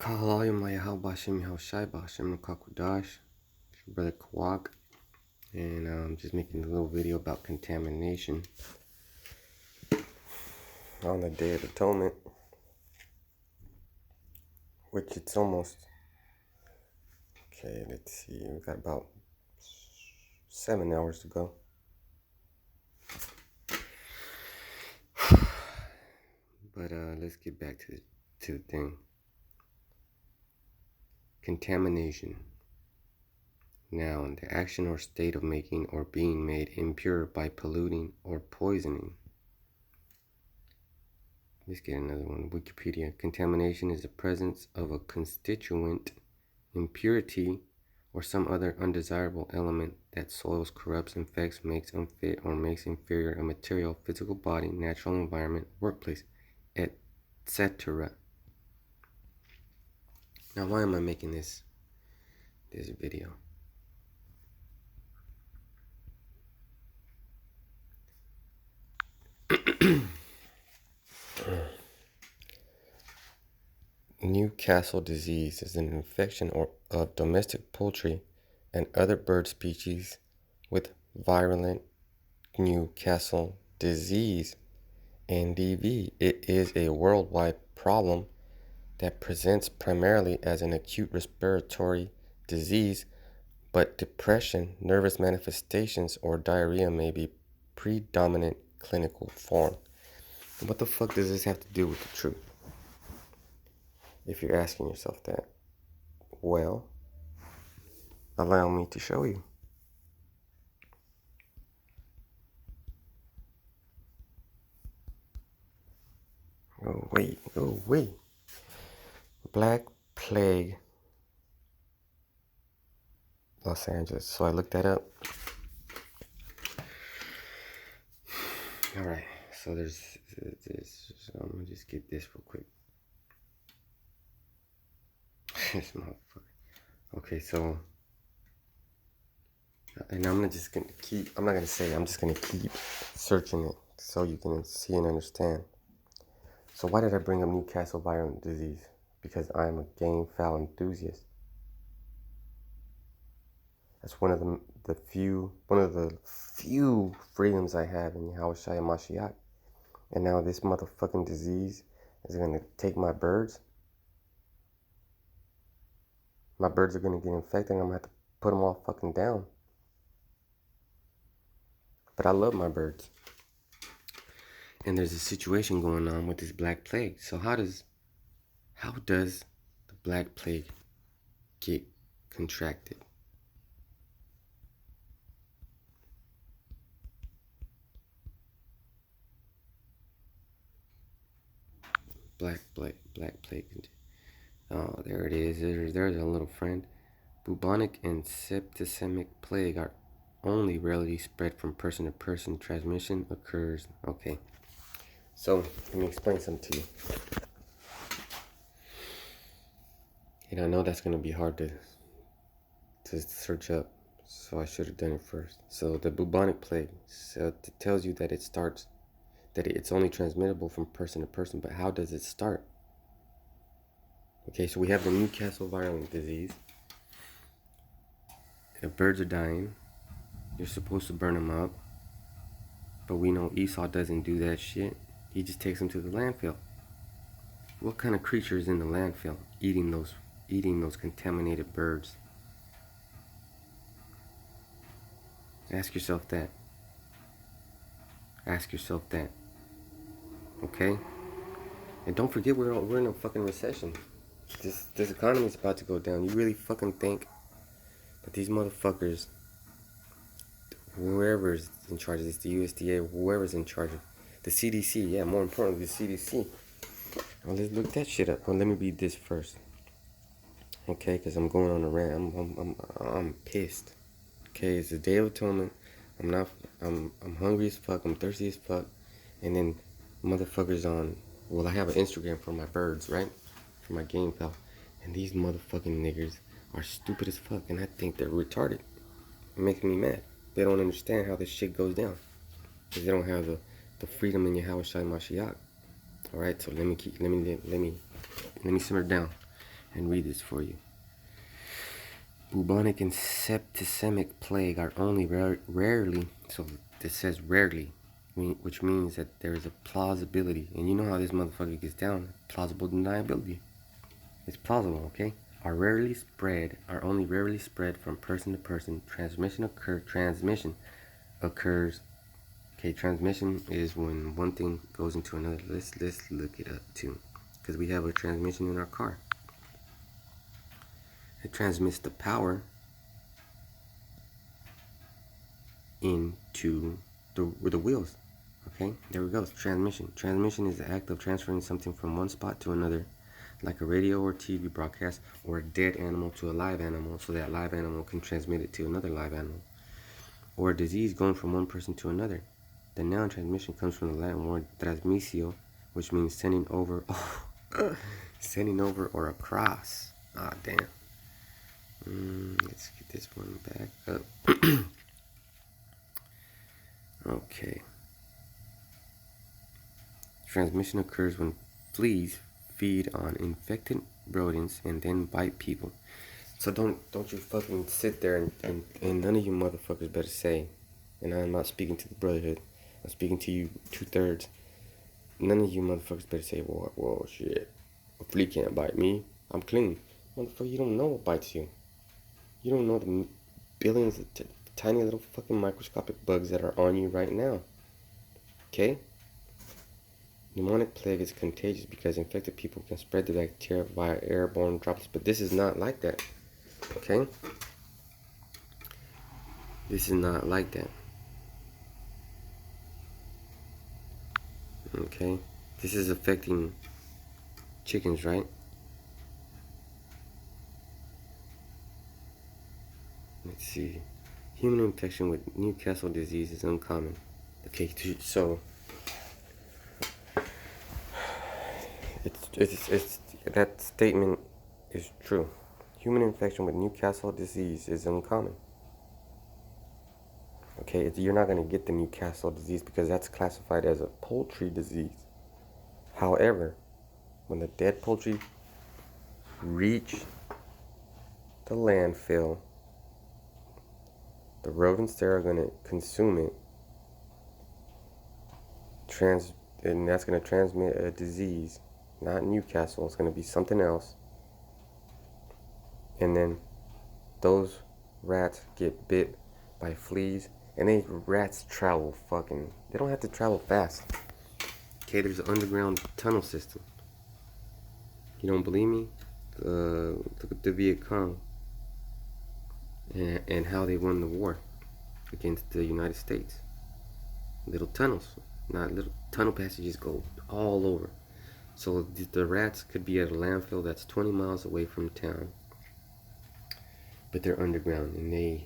Kahalayim Layahal Bashim Haushai Bashim Kakudash, Brother Kawak, and I'm just making a little video about contamination on the Day of Atonement, which it's almost, okay, let's see, we got about 7 hours to go. But let's get back to the thing. Contamination. Noun, the action or state of making or being made impure by polluting or poisoning. Let's get another one. Wikipedia. Contamination is the presence of a constituent, impurity, or some other undesirable element that soils, corrupts, infects, makes unfit, or makes inferior a material, physical body, natural environment, workplace, etc. Now, why am I making this video? Newcastle disease is an infection of domestic poultry and other bird species with virulent Newcastle disease, NDV. It is a worldwide problem that presents primarily as an acute respiratory disease, but depression, nervous manifestations, or diarrhea may be predominant clinical form. What the fuck does this have to do with the truth? If you're asking yourself that, well, allow me to show you. Oh wait. Black Plague, Los Angeles. So I looked that up. Alright, so there's this. So I'm gonna just get this real quick. This motherfucker. Okay, so, and I'm just gonna keep searching it so you can see and understand. So why did I bring up Newcastle virulent disease? Because I'm a game fowl enthusiast. That's one of the few freedoms I have in Yahushua Mashiach. And now this motherfucking disease is gonna take my birds. My birds are gonna get infected and I'm gonna have to put them all fucking down. But I love my birds. And there's a situation going on with this Black Plague. So how does the Black Plague get contracted? Black Plague. Oh, there it is. There's a little friend. Bubonic and septicemic plague are only rarely spread from person to person. Transmission occurs. Okay. So, let me explain something to you. And I know that's going to be hard to search up. So I should have done it first. So the bubonic plague, so it tells you that it's only transmittable from person to person. But how does it start? Okay, so we have the Newcastle virulent disease. The birds are dying. You're supposed to burn them up. But we know Esau doesn't do that shit. He just takes them to the landfill. What kind of creature is in the landfill eating those contaminated birds? Ask yourself that. Okay? And don't forget we're in a fucking recession. This economy is about to go down. You really fucking think that these motherfuckers, whoever's in charge of this, the USDA, whoever's in charge of the CDC, yeah, more importantly, the CDC. Well, let's look that shit up. Well, let me read this first. Okay, because I'm going on a rant. I'm pissed. Okay, it's the Day of Atonement. I'm hungry as fuck. I'm thirsty as fuck. And then motherfuckers on. Well, I have an Instagram for my birds, right? For my game fowl. And these motherfucking niggers are stupid as fuck, and I think they're retarded. It makes me mad. They don't understand how this shit goes down. Because they don't have the freedom in Yahushua Mashiach. Alright, so let me simmer down. and read this for you. Bubonic and septicemic plague are only rarely, so this says rarely, which means that there is a plausibility. And you know how this motherfucker gets down. Plausible deniability. It's plausible, okay? Are only rarely spread from person to person. Transmission occurs. Okay, transmission is when one thing goes into another. Let's look it up too, because we have a transmission in our car. It transmits the power into the wheels. Okay, there we go. Transmission. Transmission is the act of transferring something from one spot to another, like a radio or TV broadcast, or a dead animal to a live animal, so that live animal can transmit it to another live animal. Or a disease going from one person to another. The noun transmission comes from the Latin word transmissio, which means sending over, sending over or across. Ah, damn. Let's get this one back up. Okay. Transmission occurs when fleas feed on infected rodents and then bite people. So don't you fucking sit there and none of you motherfuckers better say, and I'm not speaking to the Brotherhood, I'm speaking to you 2/3. None of you motherfuckers better say, well, shit, a flea can't bite me, I'm clean. Motherfucker, you don't know what bites you. You don't know the billions of tiny little fucking microscopic bugs that are on you right now. Okay? Pneumonic plague is contagious because infected people can spread the bacteria via airborne droplets, but this is not like that. Okay? This is not like that. Okay? This is affecting chickens, right? Let's see. Human infection with Newcastle disease is uncommon. Okay, so it's that statement is true. Human infection with Newcastle disease is uncommon. Okay, you're not going to get the Newcastle disease because that's classified as a poultry disease. However, when the dead poultry reach the landfill, the rodents there are going to consume it, and that's going to transmit a disease, not Newcastle, it's going to be something else. And then those rats get bit by fleas, and they rats travel they don't have to travel fast. Okay, there's an underground tunnel system. You don't believe me? Look at the Viet Cong and how they won the war against the United States. Little tunnels, not little tunnel passages go all over. So the rats could be at a landfill that's 20 miles away from town, but they're underground, and they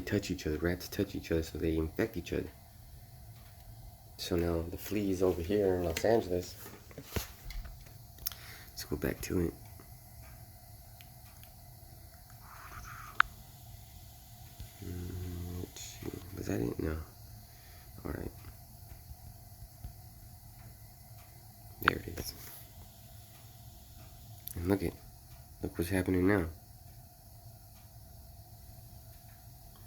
touch each other. Rats touch each other, so they infect each other. So now the fleas over here in Los Angeles. Let's go back to it. Let's see. Was that it? No. Alright. There it is. And look what's happening now.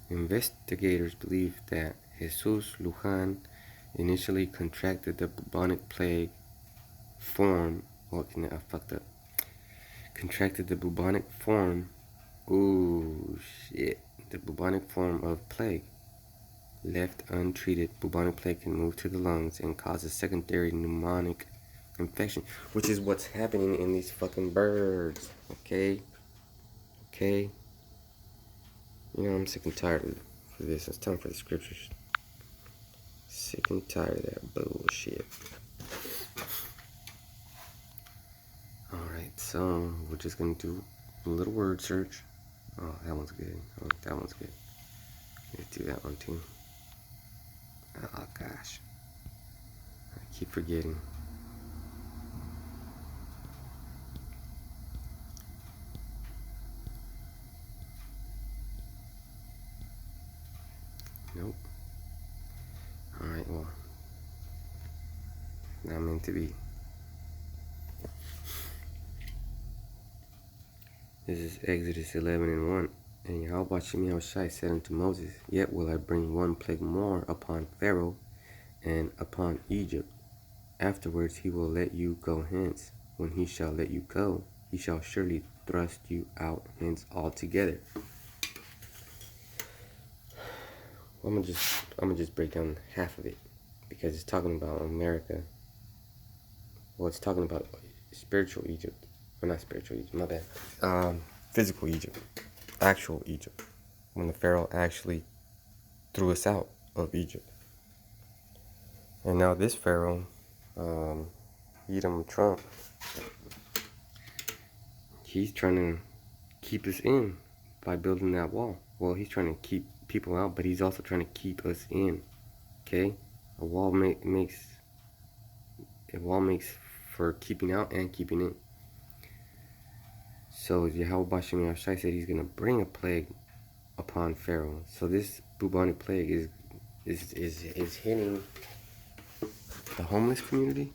Investigators believe that Jesus Lujan initially contracted the bubonic plague form. I fucked up. Contracted the bubonic form. Ooh, shit. The bubonic form of plague. Left untreated, bubonic plague can move to the lungs and cause a secondary pneumonic infection, which is what's happening in these fucking birds. Okay? I'm sick and tired of this. It's time for the scriptures. Sick and tired of that bullshit. Alright, so we're just gonna do a little word search. Oh, that one's good. Oh, that one's good. Let's do that one too. Oh gosh. I keep forgetting. Nope. Alright, well. Not meant to be. This is Exodus 11:1. And Yahweh Shai said unto Moses, Yet will I bring one plague more upon Pharaoh and upon Egypt. Afterwards he will let you go hence. When he shall let you go, he shall surely thrust you out hence altogether. I'm gonna just break down half of it because it's talking about America. Well, it's talking about spiritual Egypt. Or not spiritual Egypt, my bad. Physical Egypt. Actual Egypt. When the Pharaoh actually threw us out of Egypt. And now this Pharaoh, Edom Trump, he's trying to keep us in by building that wall. Well, he's trying to keep people out, but he's also trying to keep us in. Okay? A wall makes for keeping out and keeping in. So Yahweh Bashem Yahshai said he's going to bring a plague upon Pharaoh. So this bubonic plague is hitting the homeless community.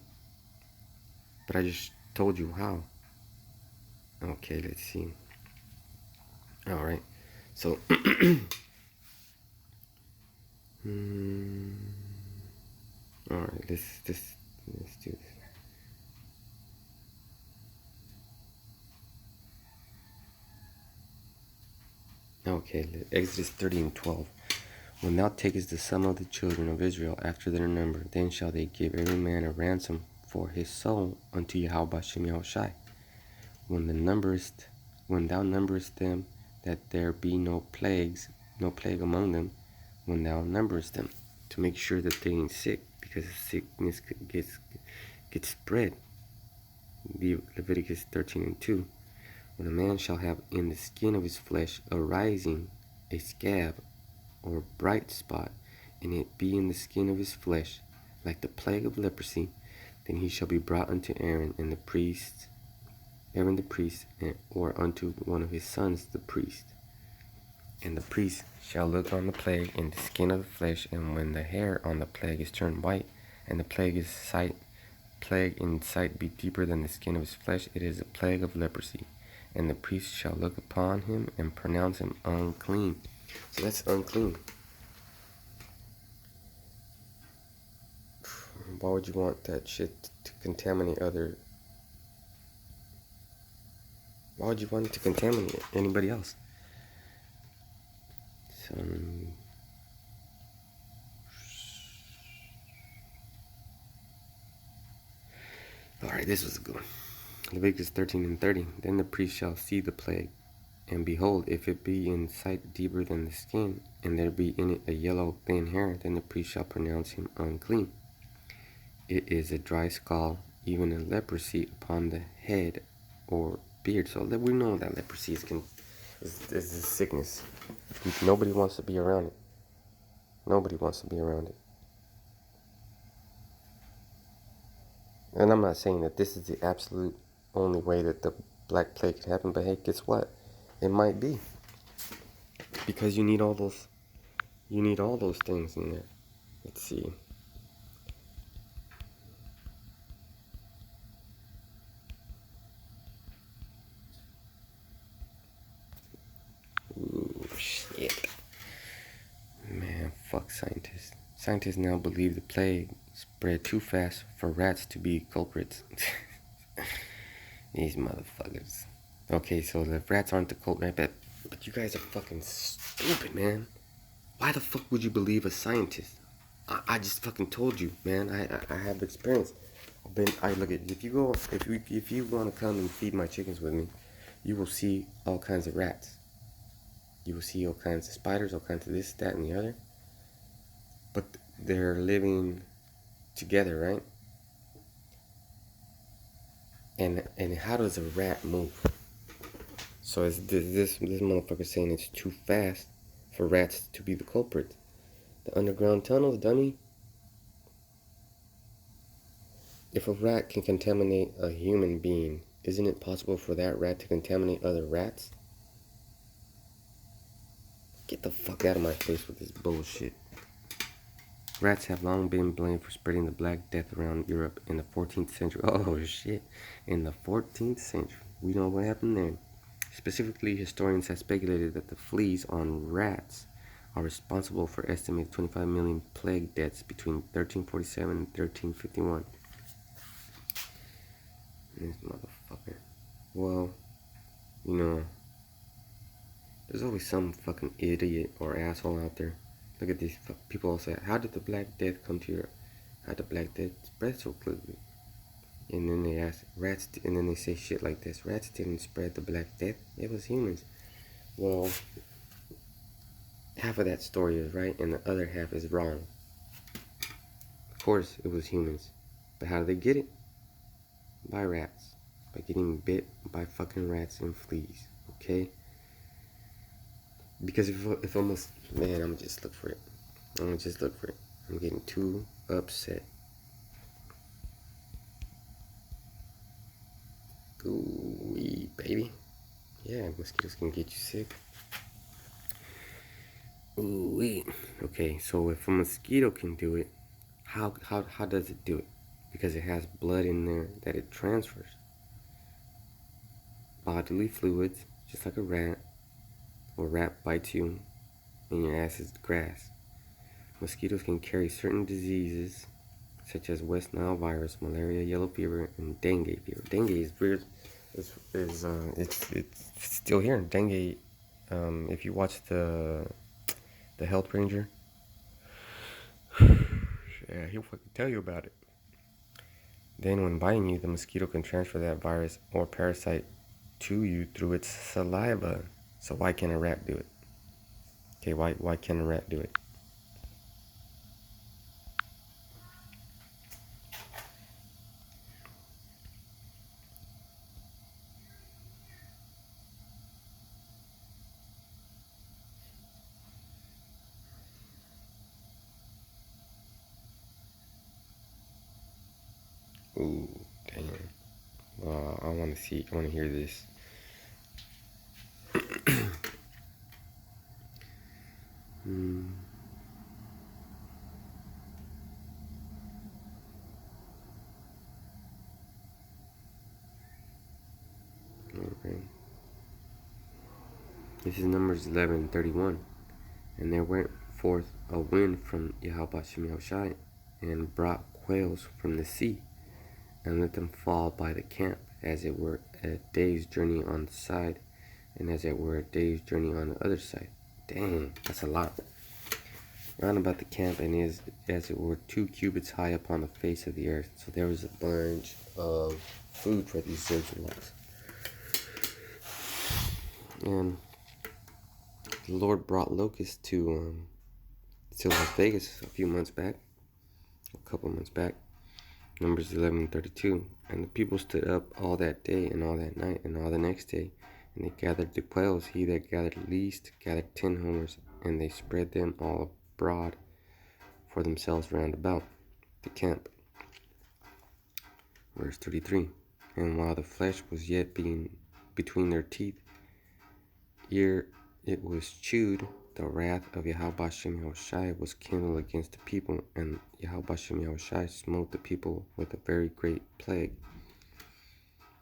But I just told you how. Okay, let's see. Alright. So alright, let's do this. Okay, Exodus 30:12. When thou takest the sum of the children of Israel after their number, then shall they give every man a ransom for his soul unto Yahweh Bashem Yahushai. When thou numberest them, that there be no plague among them, when thou numberest them, to make sure that they ain't sick, because sickness gets spread. Leviticus 13:2. When a man shall have in the skin of his flesh arising a scab or bright spot, and it be in the skin of his flesh, like the plague of leprosy, then he shall be brought unto Aaron the priest, or unto one of his sons the priest. And the priest shall look on the plague in the skin of the flesh, and when the hair on the plague is turned white, and the plague in sight be deeper than the skin of his flesh, it is a plague of leprosy. And the priest shall look upon him and pronounce him unclean. So that's unclean. Why would you want that shit to contaminate other? Why would you want it to contaminate anybody else? So, alright, this was a good one. Leviticus 13:30. Then the priest shall see the plague, and behold, if it be in sight deeper than the skin, and there be in it a yellow thin hair, then the priest shall pronounce him unclean. It is a dry scald, even a leprosy upon the head or beard. So we know that leprosy is a sickness. Nobody wants to be around it. Nobody wants to be around it. And I'm not saying that this is the absolute only way that the Black Plague could happen, but hey, guess what? It might be. Because you need all those things in there. Let's see. Ooh, shit. Man, fuck scientists. Scientists now believe the plague spread too fast for rats to be culprits. These motherfuckers. Okay, so the rats aren't the culprit, but you guys are fucking stupid, man. Why the fuck would you believe a scientist? I just fucking told you, man. I have experience. I look at if you want to come and feed my chickens with me, you will see all kinds of rats. You will see all kinds of spiders, all kinds of this, that, and the other. But they're living together, right? And how does a rat move? So is this motherfucker saying it's too fast for rats to be the culprit? The underground tunnels, dummy. If a rat can contaminate a human being, isn't it possible for that rat to contaminate other rats? Get the fuck out of my face with this bullshit. Rats have long been blamed for spreading the Black Death around Europe in the 14th century. Oh shit. In the 14th century. We know what happened then. Specifically, historians have speculated that the fleas on rats are responsible for estimated 25 million plague deaths between 1347 and 1351. This motherfucker. Well, you know, there's always some fucking idiot or asshole out there. Look at these people all say, how did the Black Death come to Europe? How did the Black Death spread so quickly? And then they ask, rats, and then they say shit like this. Rats didn't spread the Black Death. It was humans. Well, half of that story is right and the other half is wrong. Of course, it was humans. But how did they get it? By rats. By getting bit by fucking rats and fleas. Okay? Because if almost, man, I'm gonna just look for it. I'm getting too upset. Ooh, baby. Yeah, mosquitoes can get you sick. Ooh, okay, so if a mosquito can do it, how does it do it? Because it has blood in there that it transfers. Bodily fluids, just like a rat. Or a rat bites you and your ass is grass. Mosquitoes can carry certain diseases such as West Nile virus, malaria, yellow fever, and dengue fever. Dengue is weird. It's still here. Dengue. If you watch the Health Ranger, yeah, he'll fucking tell you about it. Then, when biting you, the mosquito can transfer that virus or parasite to you through its saliva. So why can't a rat do it? Okay, why can't a rat do it? Ooh, damn. I want to hear this. Okay. This is Numbers 11:31. And there went forth a wind from Yahweh Shai, and brought quails from the sea, and let them fall by the camp, as it were a day's journey on the side, and as it were a day's journey on the other side. Dang, that's a lot. Round about the camp, and is as it were 2 cubits high upon the face of the earth. So there was a bunch of food for these Israelites. And the Lord brought locusts to Las Vegas a couple months back. Numbers 11:32. And the people stood up all that day and all that night and all the next day, and they gathered the quails. He that gathered least gathered 10 homers, and they spread them all abroad for themselves round about the camp. Verse 33. And while the flesh was yet being between their teeth, ere it was chewed, the wrath of Yahweh Shem Yahushai was kindled against the people, and Yahweh Shem Yahushai smote the people with a very great plague.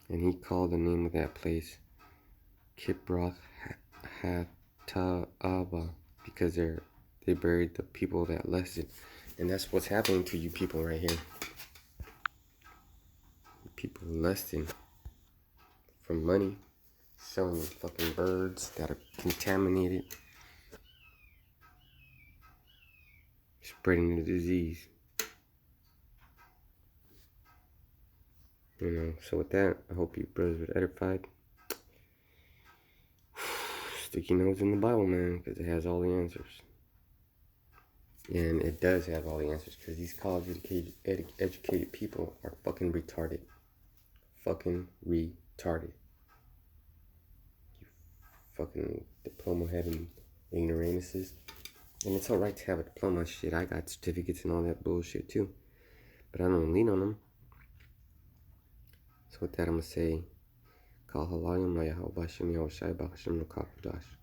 And he called the name of that place Kibroth Hattaavah, because they buried the people that lusted. And that's what's happening to you people right here. People lusting for money, selling fucking birds that are contaminated, spreading the disease. So with that, I hope you brothers were edified. Stick your nose in the Bible, man, because it has all the answers. And it does have all the answers, because these college educated people are fucking retarded. Fucking retarded. You fucking diploma-having ignoramuses. And it's alright to have a diploma. Shit, I got certificates and all that bullshit too. But I don't lean on them. So with that, I'm going to say, Kal halayim la Yahweh Shem Yahushai B'Hashem L'Kakudash.